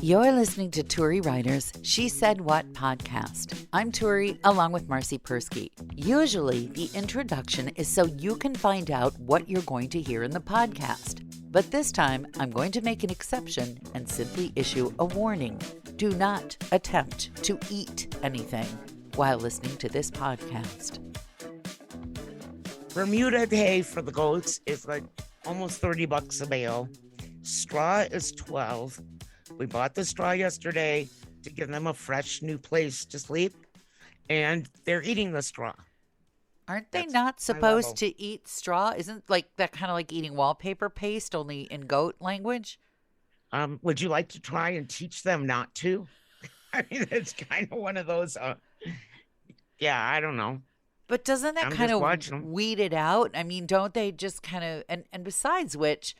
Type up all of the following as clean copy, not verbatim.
You're listening to Turi Ryder's She Said What podcast. I'm Turi, along with Marci Persky. Usually, the introduction is so you can find out what you're going to hear in the podcast. But this time, I'm going to make an exception and simply issue a warning. Do not attempt to eat anything while listening to this podcast. Bermuda hay for the goats is like almost $30 a bale. Straw is $12. We bought the straw yesterday to give them a fresh new place to sleep, and they're eating the straw. Aren't they not supposed to eat straw? Isn't like that kind of like eating wallpaper paste, only in goat language? Would you like to try and teach them not to? I mean, it's kind of one of those, yeah, I don't know. But doesn't that kind of weed it out? I mean, don't they just kind of, and besides which,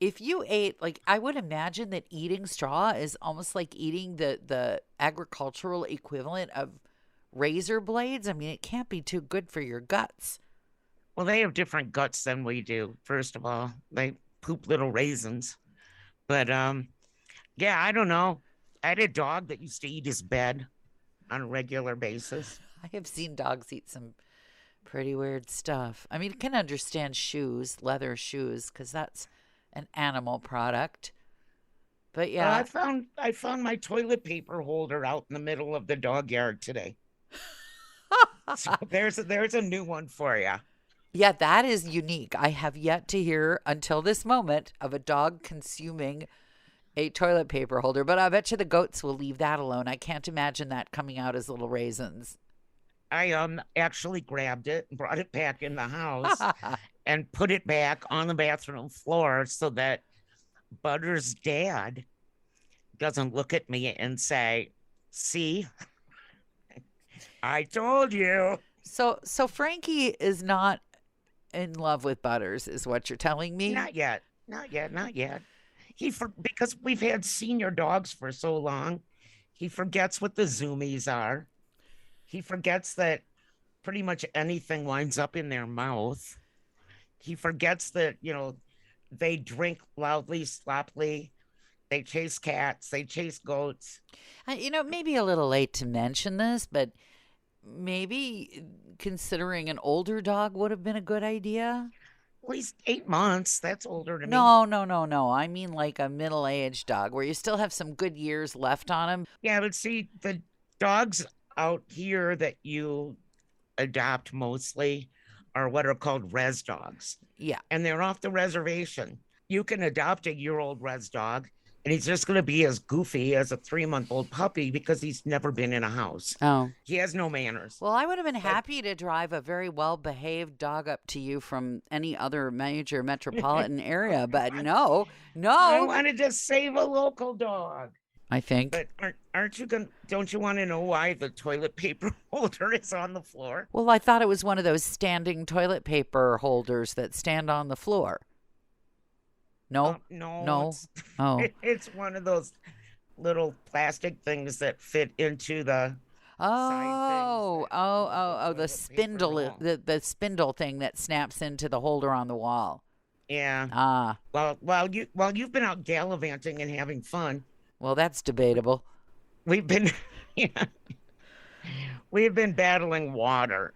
if you ate, like, I would imagine that eating straw is almost like eating the agricultural equivalent of razor blades. I mean, it can't be too good for your guts. Well, they have different guts than we do, first of all. They poop little raisins. But, yeah, I don't know. I had a dog that used to eat his bed on a regular basis. I have seen dogs eat some pretty weird stuff. I mean, I can understand shoes, leather shoes, because that's an animal product. But yeah, I found my toilet paper holder out in the middle of the dog yard today. So there's a new one for you. Yeah, that is unique. I have yet to hear until this moment of a dog consuming a toilet paper holder, but I bet you the goats will leave that alone. I can't imagine that coming out as little raisins. I actually grabbed it and brought it back in the house and put it back on the bathroom floor so that Butter's dad doesn't look at me and say, "See, I told you." So Frankie is not in love with Butters, is what you're telling me? Not yet. Because we've had senior dogs for so long, he forgets what the zoomies are. He forgets that pretty much anything winds up in their mouth. He forgets that, they drink loudly, sloppily. They chase cats. They chase goats. Maybe a little late to mention this, but maybe considering an older dog would have been a good idea. At least 8 months. That's older to me. No. I mean like a middle-aged dog where you still have some good years left on him. Yeah, but see, the dogs out here that you adopt mostly are what are called res dogs. Yeah. And they're off the reservation. You can adopt a year-old res dog, and he's just going to be as goofy as a 3-month-old puppy because he's never been in a house. Oh. He has no manners. Well, I would have been happy to drive a very well-behaved dog up to you from any other major metropolitan area, but no. I wanted to save a local dog. I think. But don't you want to know why the toilet paper holder is on the floor? Well, I thought it was one of those standing toilet paper holders that stand on the floor. No? No. It's one of those little plastic things that fit into the the spindle, the spindle thing that snaps into the holder on the wall. Yeah. While you've been out gallivanting and having fun. Well, that's debatable. We've been battling water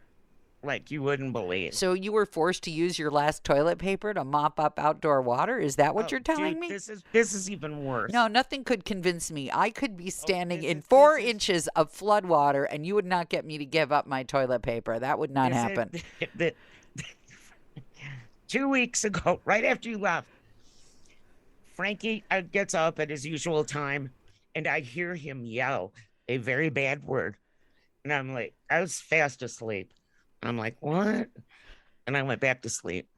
like you wouldn't believe. So you were forced to use your last toilet paper to mop up outdoor water? Is that what you're telling me? This is even worse. No, nothing could convince me. I could be standing in 4 inches of flood water and you would not get me to give up my toilet paper. That would not happen. 2 weeks ago, right after you left, Frankie gets up at his usual time, and I hear him yell a very bad word. And I'm like, I was fast asleep. I'm like, what? And I went back to sleep.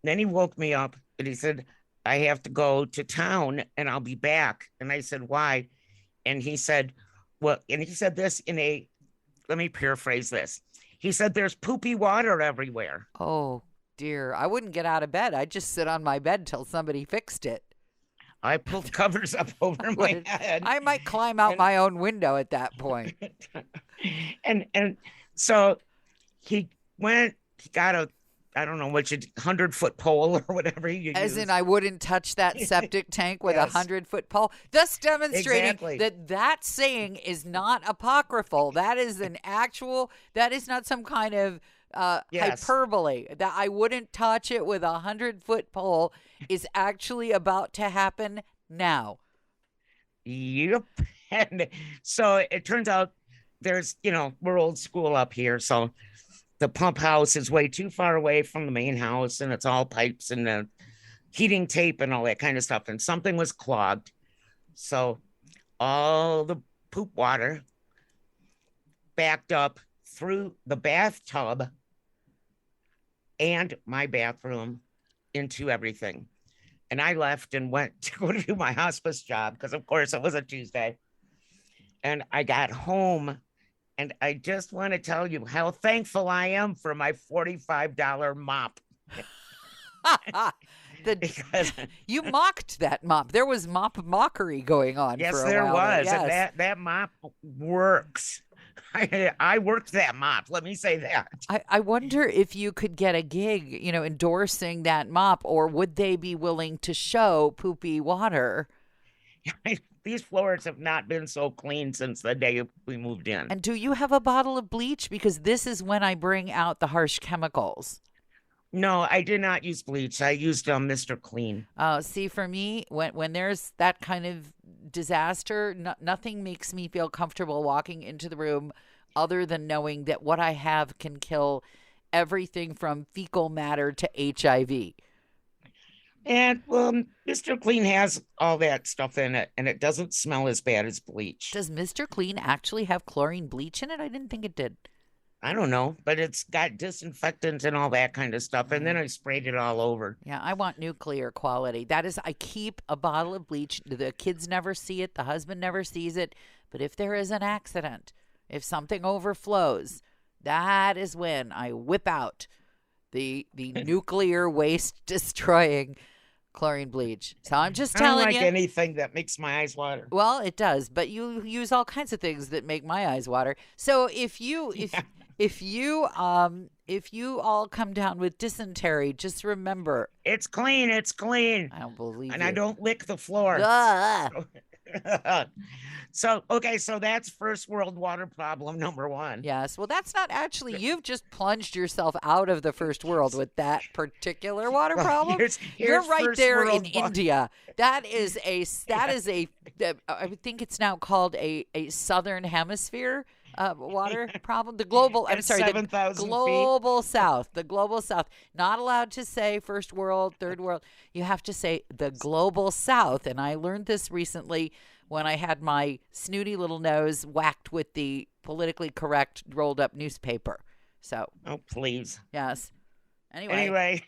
Then he woke me up, and he said, I have to go to town, and I'll be back. And I said, why? And he said, let me paraphrase this. He said, there's poopy water everywhere. Oh, dear. I wouldn't get out of bed. I'd just sit on my bed till somebody fixed it. I pulled covers up over my head. I might climb out my own window at that point. and so he got I don't know what 100-foot pole or whatever you As use. in, I wouldn't touch that septic tank with Yes. 100-foot pole. Thus demonstrating Exactly. that saying is not apocryphal. That is an actual. That is not some kind of Yes. hyperbole. That I wouldn't touch it with 100-foot pole is actually about to happen now. Yep. And so it turns out there's, we're old school up here. So the pump house is way too far away from the main house, and it's all pipes and the heating tape and all that kind of stuff. And something was clogged. So all the poop water backed up through the bathtub and my bathroom into everything. And I left and went to go to do my hospice job because, of course, it was a Tuesday. And I got home, and I just want to tell you how thankful I am for my $45 mop. Because you mocked that mop. There was mockery going on. Yes, for a there while was. Yes. And that mop works. I worked that mop. Let me say that. I wonder if you could get a gig, endorsing that mop, or would they be willing to show poopy water? These floors have not been so clean since the day we moved in. And do you have a bottle of bleach? Because this is when I bring out the harsh chemicals. No, I did not use bleach. I used Mr. Clean. See, for me, when there's that kind of disaster, nothing makes me feel comfortable walking into the room other than knowing that what I have can kill everything from fecal matter to HIV. And Mr. Clean has all that stuff in it, and it doesn't smell as bad as bleach. Does Mr. Clean actually have chlorine bleach in it? I didn't think it did. I don't know, but it's got disinfectant and all that kind of stuff. And then I sprayed it all over. Yeah, I want nuclear quality. That is, I keep a bottle of bleach. The kids never see it. The husband never sees it. But if there is an accident, if something overflows, that is when I whip out the nuclear waste destroying chlorine bleach. So I'm just telling you. I don't like anything that makes my eyes water. Well, it does, but you use all kinds of things that make my eyes water. So if you all come down with dysentery, just remember, it's clean. It's clean. I don't believe and you. I don't lick the floor. So that's first world water problem number one. Yes. Well, that's not actually, you've just plunged yourself out of the first world with that particular water problem. You're right there in India. That is a I think it's now called a southern hemisphere water problem. The global, I'm sorry, the global south. The global south. Not allowed to say first world, third world. You have to say the global south. And I learned this recently when I had my snooty little nose whacked with the politically correct rolled up newspaper. So. Oh, please. Yes. Anyway,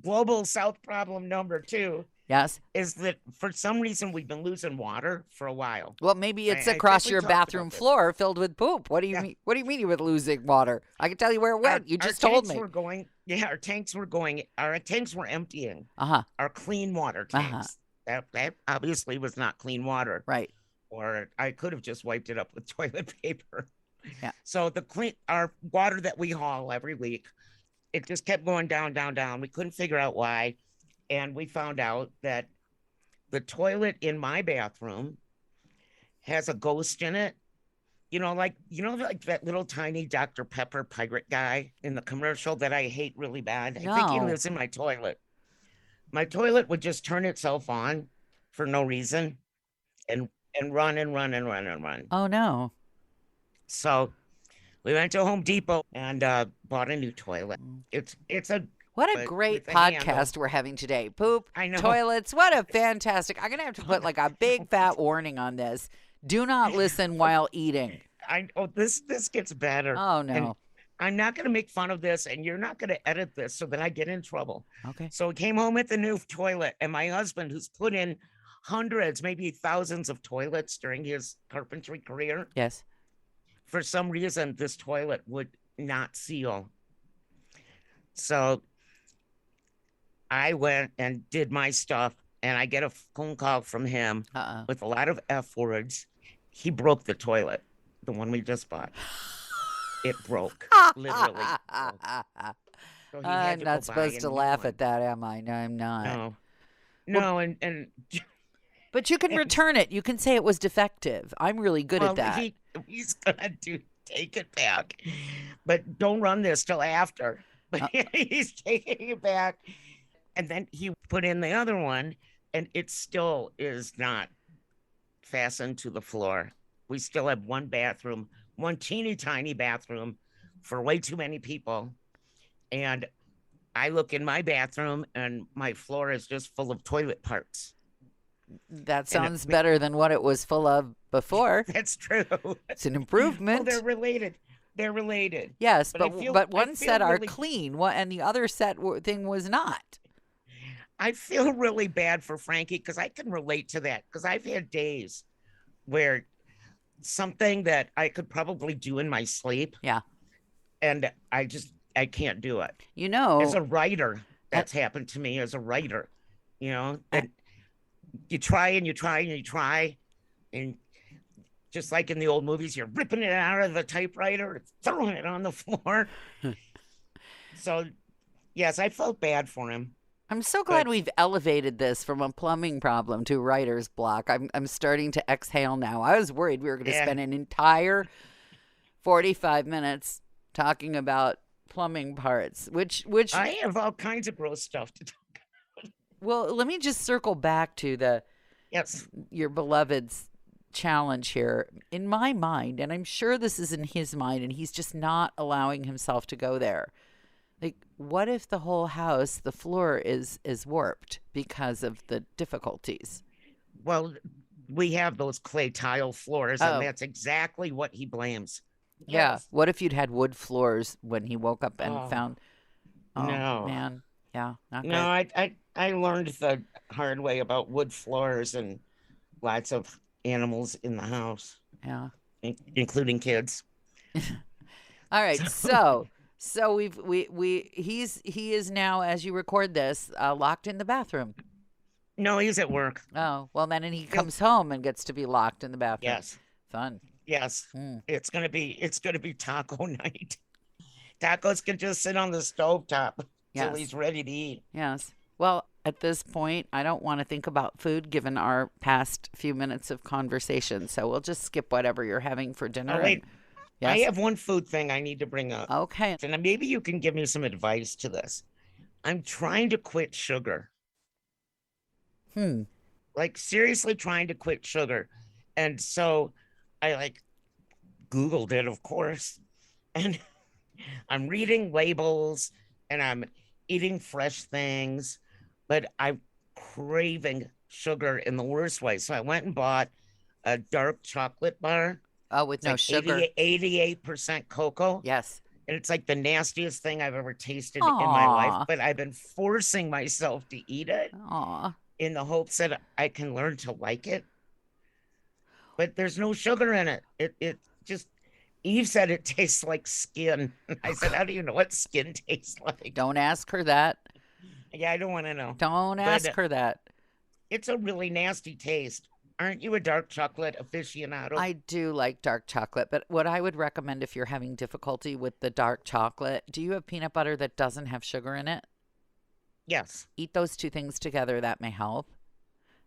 global south problem number 2. Yes. Is that for some reason we've been losing water for a while. Well, maybe it's across your bathroom floor filled with poop. What do you mean? What do you mean you were losing water? I can tell you where it went. You just told me. Our tanks were emptying. Uh-huh. Our clean water tanks. Uh-huh. That obviously was not clean water. Right. Or I could have just wiped it up with toilet paper. Yeah. So our water that we haul every week, it just kept going down, down, down. We couldn't figure out why. And we found out that the toilet in my bathroom has a ghost in it. Like that little tiny Dr. Pepper pirate guy in the commercial that I hate really bad. No. I think he lives in my toilet. My toilet would just turn itself on for no reason and run and run and run and run. Oh, no. So we went to Home Depot and bought a new toilet. What a great podcast we're having today. Poop, I know. Toilets, what a fantastic. I'm going to have to put like a big fat warning on this. Do not listen while eating. This gets better. Oh, no. And I'm not going to make fun of this, and you're not going to edit this so that I get in trouble. Okay. So we came home with the new toilet, and my husband, who's put in hundreds, maybe thousands of toilets during his carpentry career. Yes. For some reason, this toilet would not seal. So I went and did my stuff, and I get a phone call from him with a lot of F words. He broke the toilet, the one we just bought. It broke, literally. So he had I'm to go not buy supposed a to new laugh one. at that, am I? No, I'm not. No, Well, no, and but you can and return it. You can say it was defective. I'm really good at well, that. he's gonna do take it back, but don't run this till after. But Uh, he's taking it back, and then he put in the other one, and it still is not fastened to the floor. We still have one bathroom, one teeny tiny bathroom for way too many people. And I look in my bathroom and my floor is just full of toilet parts. that And sounds better than what it was full of before. that's true. It's an Well, they're improvement. related. They're related. Yes, But but I one feel set are really clean, and the other thing was not. I feel really bad for Frankie because I can relate to that because I've had days where something that I could probably do in my sleep Yeah. and I can't do it. You As know, a writer, at, that's happened to me as a writer, at, and you try and you try and you try, and just like in the old movies, you're ripping it out of the typewriter, throwing it on the floor. So, yes, I felt bad for him, I'm so glad but we've elevated this from a plumbing problem to writer's block. I'm starting to exhale now. I was worried we were going to yeah, spend an entire 45 minutes talking about plumbing parts, which I have all kinds of gross stuff to talk. well, let me just circle back to Yes, your beloved's challenge here. In my mind, and I'm sure this is in his mind, and he's just not allowing himself to go there. Like, what if the whole house, the floor is warped because of the difficulties? well, we have those clay tile floors, and Oh, that's exactly what he blames. yeah. Yes. What if you'd had wood floors when he woke up and Oh found, oh, no, man. Yeah, not no, good. I learned the hard way about wood floors and lots of animals in the house, Yeah. including kids. All right. So, So he is now, as you record this, locked in the bathroom. no, he's at work. Oh, well, then and he He'll, comes home and gets to be locked in the bathroom. yes, Fun. yes. Mm, It's gonna be taco night. Tacos can just sit on the stove top till yes. he's ready to eat. Yes. Well, at this point, I don't want to think about food given our past few minutes of conversation. So we'll just skip whatever you're having for Oh dinner. And wait, I yes. have one food thing I need to bring up, Okay. and maybe you can give me some advice to this. I'm trying to quit sugar. Hmm. Like seriously trying to quit sugar. And so I like Googled it, of course, and I'm reading labels and I'm eating fresh things, but I'm craving sugar in the worst way. So I went and bought a dark chocolate bar. Oh, with It's no like sugar. 88% cocoa. Yes. And it's like the nastiest thing I've ever tasted in my life. Aw. But I've been forcing myself to eat it Aw. in the hopes that I can learn to like it. But there's no sugar in it. It just Eve said it tastes like skin. I said, how do you know what skin tastes like? Don't ask her that. Yeah, I don't want to know. Don't But ask her that. it's a really nasty taste. Aren't you a dark chocolate aficionado? I do like dark chocolate, but what I would recommend if you're having difficulty with the dark chocolate, do you have peanut butter that doesn't have sugar in it? Yes. Eat those two things together. That may help.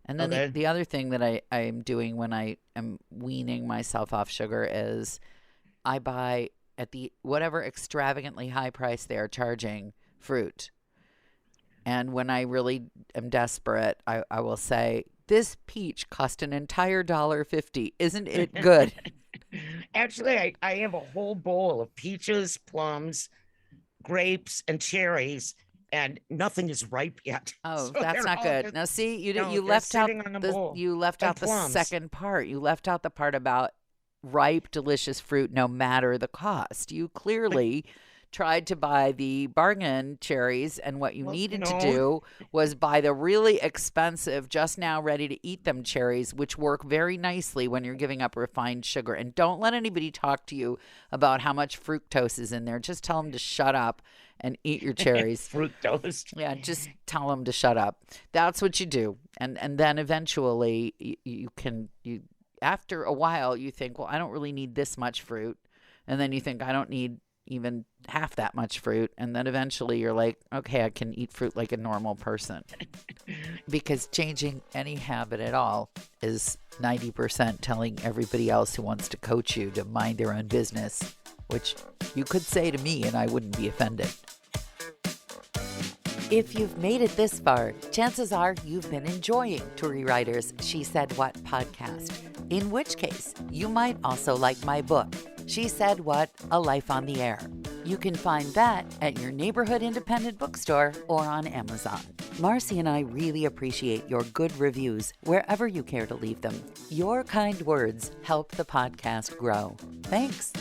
And then Okay. the other thing that I'm doing when I am weaning myself off sugar is I buy at the whatever extravagantly high price they are charging fruit. And when I really am desperate, I will say, this peach cost an entire $1.50. Isn't it good? Actually, I have a whole bowl of peaches, plums, grapes, and cherries, and nothing is ripe yet. Oh, So that's they're not all good. just, Now, see, no, you they're left out sitting on the bowl. And the plums. second part. You left out the part about ripe, delicious fruit, no matter the cost. You But, clearly tried to buy the bargain cherries, and what you well, needed to no. do was buy the really expensive, just now ready to eat them cherries, which work very nicely when you're giving up refined sugar. And don't let anybody talk to you about how much fructose is in there. Just tell them to shut up and eat your cherries. Fructose. Yeah, just tell them to shut up. That's what you do. And then eventually you after a while you think, well, I don't really need this much fruit. And then you think I don't need even half that much fruit. And then eventually you're like, okay, I can eat fruit like a normal person. Because changing any habit at all is 90% telling everybody else who wants to coach you to mind their own business, which you could say to me and I wouldn't be offended. If you've made it this far, chances are you've been enjoying Turi Ryder's She Said What podcast, in which case you might also like my book, She Said What, A Life on the Air. You can find that at your neighborhood independent bookstore or on Amazon. Marci and I really appreciate your good reviews wherever you care to leave them. Your kind words help the podcast grow. Thanks.